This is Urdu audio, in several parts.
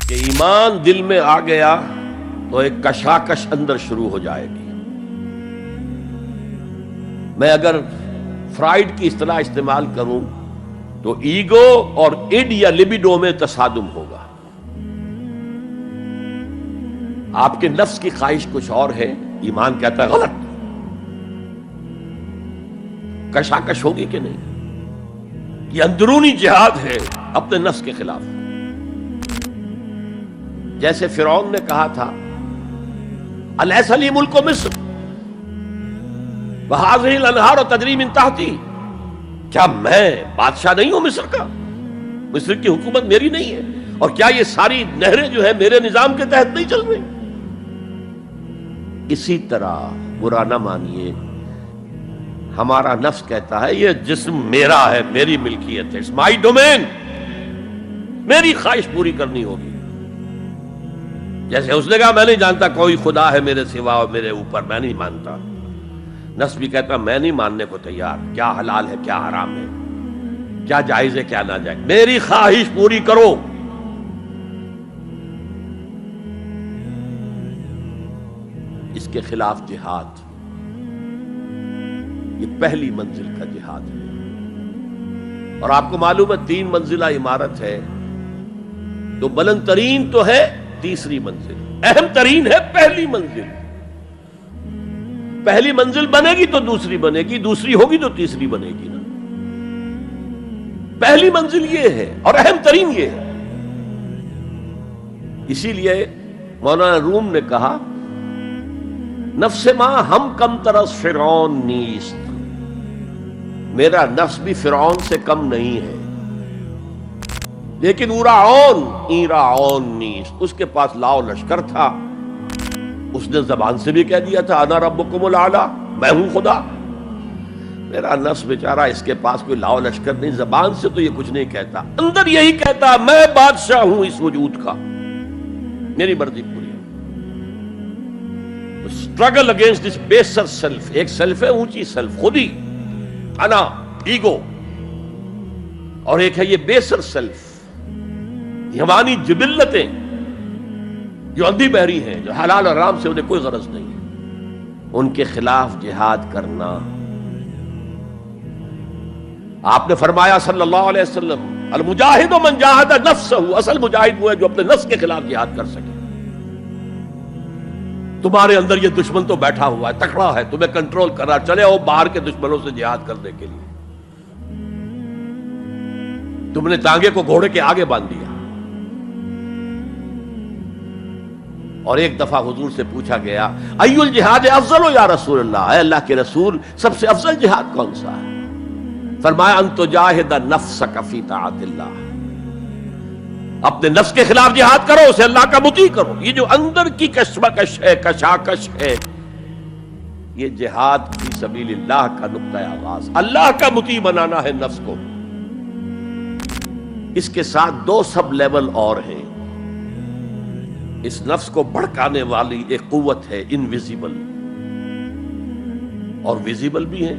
کہ ایمان دل میں آ گیا تو ایک کشاکش اندر شروع ہو جائے گی. میں اگر فرائڈ کی اصطلاح استعمال کروں تو ایگو اور اڈ یا لبیڈو میں تصادم ہوگا. آپ کے نفس کی خواہش کچھ اور ہے، ایمان کہتا ہے غلط. کشاکش ہوگی کہ نہیں؟ یہ اندرونی جہاد ہے اپنے نفس کے خلاف. جیسے فرعون نے کہا تھا الیس لی ملک مصر وہذہ الانہار تجری من تحتی، کیا میں بادشاہ نہیں ہوں مصر کا؟ مصر کی حکومت میری نہیں ہے؟ اور کیا یہ ساری نہریں جو ہے میرے نظام کے تحت نہیں چل رہی؟ اسی طرح برا نہ مانیے، ہمارا نفس کہتا ہے یہ جسم میرا ہے، میری ملکیت ہے، اٹس مائی ڈومین، میری خواہش پوری کرنی ہوگی. جیسے اس نے کہا میں نہیں جانتا کوئی خدا ہے میرے سوا اور میرے اوپر، میں نہیں مانتا. نفس بھی کہتا میں نہیں ماننے کو تیار، کیا حلال ہے کیا حرام ہے، کیا جائز ہے کیا ناجائز، میری خواہش پوری کرو. اس کے خلاف جہاد، یہ پہلی منزل کا جہاد ہے. اور آپ کو معلوم ہے 3 منزلہ عمارت ہے، تو بلند ترین تو ہے تیسری منزل، اہم ترین ہے پہلی منزل. پہلی منزل بنے گی تو دوسری بنے گی، دوسری ہوگی تو تیسری بنے گی نا. پہلی منزل یہ ہے اور اہم ترین یہ ہے. اسی لیے مولانا روم نے کہا نفس ماں ہم کم ترس فرعون نیست، میرا نفس بھی فرعون سے کم نہیں ہے، لیکن ایراعون نیست، اس کے پاس لاؤ لشکر تھا. اس نے زبان سے بھی کہہ دیا تھا انا ربکم الاعلی، میں ہوں خدا. میرا نفس بیچارہ اس کے پاس کوئی لاؤ لشکر نہیں، زبان سے تو یہ کچھ نہیں کہتا، اندر یہی کہتا میں بادشاہ ہوں اس وجود کا، میری مرضی پوری ہے. اسٹرگل اگینسٹ دس بیسر سیلف، ایک سیلف ہے اونچی سیلف، خودی، انا، ایگو، اور ایک ہے یہ بیسر سیلف، حیوانی جبلتیں جو اندھی بہری ہیں، جو حلال اور حرام سے انہیں کوئی غرض نہیں ہے، ان کے خلاف جہاد کرنا. آپ نے فرمایا صلی اللہ علیہ وسلم المجاہد من جاہد نفسہ، اصل مجاہد وہ ہے جو اپنے نفس کے خلاف جہاد کر سکے. تمہارے اندر یہ دشمن تو بیٹھا ہوا ہے، تکڑا ہے، تمہیں کنٹرول کر رہا، چلے آؤ باہر کے دشمنوں سے جہاد کرنے کے لیے. تم نے ٹانگے کو گھوڑے کے آگے باندھ دیا. اور ایک دفعہ حضور سے پوچھا گیا ای الجہاد افضل یا رسول اللہ، اے اللہ کے رسول سب سے افضل جہاد کون سا ہے؟ فرمایا ان تجاہد نفسک فی طاعت اللہ، اپنے نفس کے خلاف جہاد کرو، اسے اللہ کا مطیع کرو. یہ جو اندر کی کشمکش ہے، کشاکش ہے، یہ جہاد فی سبیل اللہ کا نقطہ آغاز، اللہ کا مطیع بنانا ہے نفس کو. اس کے ساتھ 2 سب لیول اور ہیں. اس نفس کو بھڑکانے والی ایک قوت ہے انویزیبل، اور ویزیبل بھی ہے.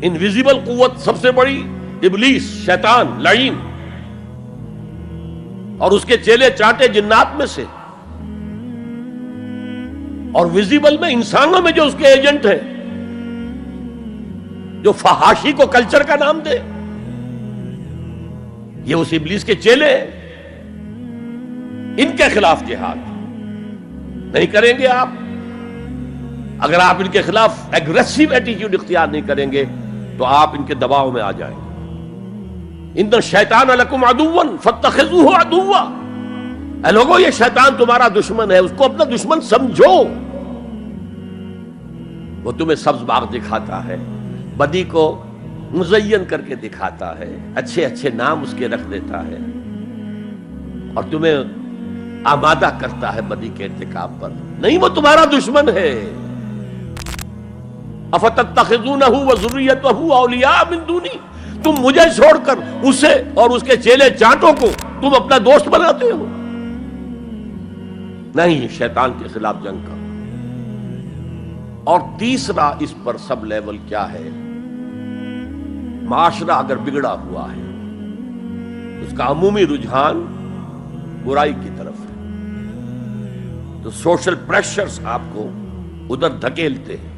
انویزیبل قوت سب سے بڑی ابلیس، شیطان لعین، اور اس کے چیلے چاٹے جنات میں سے. اور ویزیبل میں انسانوں میں جو اس کے ایجنٹ ہیں، جو فحاشی کو کلچر کا نام دے، یہ اس ابلیس کے چیلے ہیں. ان کے خلاف جہاد نہیں کریں گے آپ. اگر آپ ان کے خلاف ایگریسو ایٹیٹیوڈ اختیار نہیں کریں گے تو آپ ان کے دباؤ میں آ جائیں گے. ان الشیطان لکم عدوا فاتخذوہ عدوا، اے لوگوں یہ شیطان تمہارا دشمن ہے، اس کو اپنا دشمن سمجھو. وہ تمہیں سبز باغ دکھاتا ہے، بدی کو مزین کر کے دکھاتا ہے، اچھے اچھے نام اس کے رکھ دیتا ہے، اور تمہیں آمادہ کرتا ہے بدی کے ارتکاب پر. نہیں، وہ تمہارا دشمن ہے. افتتخذونہ وذریتہ اولیاء من دونی، تم مجھے چھوڑ کر اسے اور اس کے چیلے چانٹوں کو تم اپنا دوست بناتے ہو. نہیں، شیطان کے خلاف جنگ کرو. اور تیسرا اس پر سب لیول کیا ہے؟ معاشرہ اگر بگڑا ہوا ہے، اس کا عمومی رجحان برائی کی طرف ہے. تو سوشل پریشرز آپ کو ادھر دھکیلتے ہیں.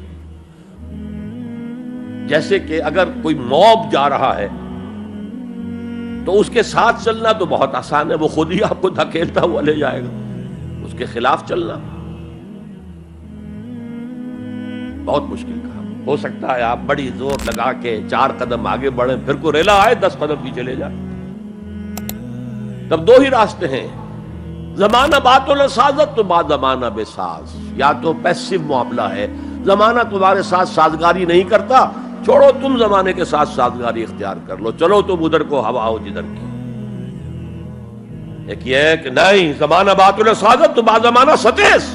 جیسے کہ اگر کوئی موب جا رہا ہے تو اس کے ساتھ چلنا تو بہت آسان ہے، وہ خود ہی آپ کو دھکیلتا ہوا لے جائے گا. اس کے خلاف چلنا بہت مشکل کام. ہو سکتا ہے آپ بڑی زور لگا کے 4 قدم آگے بڑھیں، پھر کوئی ریلا آئے 10 قدم پیچھے لے جائے. تب 2 ہی راستے ہیں، زمانہ بات سازت تو بعد زمانہ بے ساز. یا تو پیسو معاملہ ہے، زمانہ تمہارے ساتھ سازگاری نہیں کرتا، چھوڑو تم زمانے کے ساتھ سازگاری اختیار کر لو، چلو تم ادھر کو ہوا ہو جدھر کی. ایک یہ ہے کہ نہیں، زمانہ بات سازت تو بعد زمانہ ستیس.